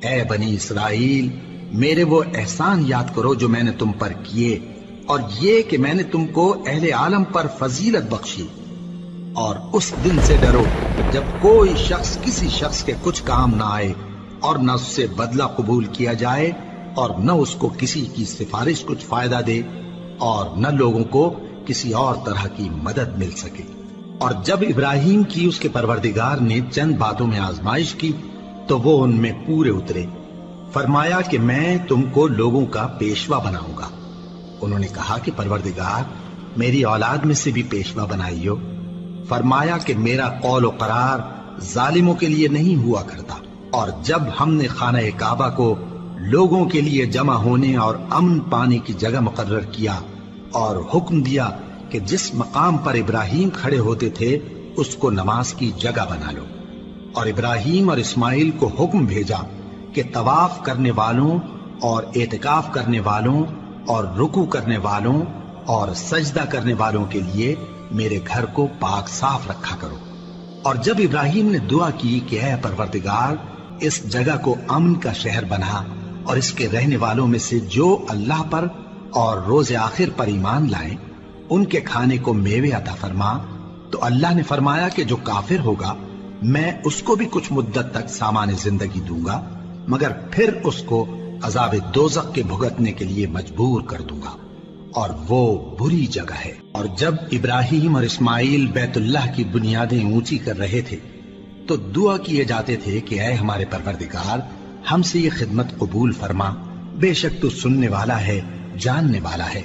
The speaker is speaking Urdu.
اے بنی اسرائیل، میرے وہ احسان یاد کرو جو میں نے تم پر کیے، اور یہ کہ میں نے تم کو اہل عالم پر فضیلت بخشی۔ اور اس دن سے ڈرو جب کوئی شخص کسی شخص کے کچھ کام نہ آئے، اور نہ اس سے بدلہ قبول کیا جائے، اور نہ اس کو کسی کی سفارش کچھ فائدہ دے، اور نہ لوگوں کو کسی اور طرح کی مدد مل سکے۔ اور جب ابراہیم کی اس کے پروردگار نے چند باتوں میں آزمائش کی تو وہ ان میں پورے اترے۔ فرمایا کہ میں تم کو لوگوں کا پیشوا بناؤں گا۔ انہوں نے کہا کہ پروردگار، میری اولاد میں سے بھی پیشوا بنائیو۔ فرمایا کہ میرا قول و قرار ظالموں کے لیے نہیں ہوا کرتا۔ اور جب ہم نے خانہ کعبہ کو لوگوں کے لیے جمع ہونے اور امن پانے کی جگہ مقرر کیا، اور حکم دیا کہ جس مقام پر ابراہیم کھڑے ہوتے تھے اس کو نماز کی جگہ بنا لو، اور ابراہیم اور اسماعیل کو حکم بھیجا کہ طواف کرنے والوں اور اعتکاف کرنے والوں اور رکوع کرنے والوں اور سجدہ کرنے والوں کے لیے میرے گھر کو پاک صاف رکھا کرو۔ اور جب ابراہیم نے دعا کی کہ اے پروردگار، اس جگہ کو امن کا شہر بنا، اور اس کے رہنے والوں میں سے جو اللہ پر اور روز آخر پر ایمان لائیں ان کے کھانے کو میوے عطا فرما، تو اللہ نے فرمایا کہ جو کافر ہوگا میں اس کو بھی کچھ مدت تک سامان زندگی دوں گا، مگر پھر اس کو عذاب دوزخ کے بھگتنے کے لیے مجبور کر دوں گا، اور وہ بری جگہ ہے۔ اور جب ابراہیم اور اسماعیل بیت اللہ کی بنیادیں اونچی کر رہے تھے تو دعا کیے جاتے تھے کہ اے ہمارے پروردگار، ہم سے یہ خدمت قبول فرما، بے شک تو سننے والا ہے، جاننے والا ہے۔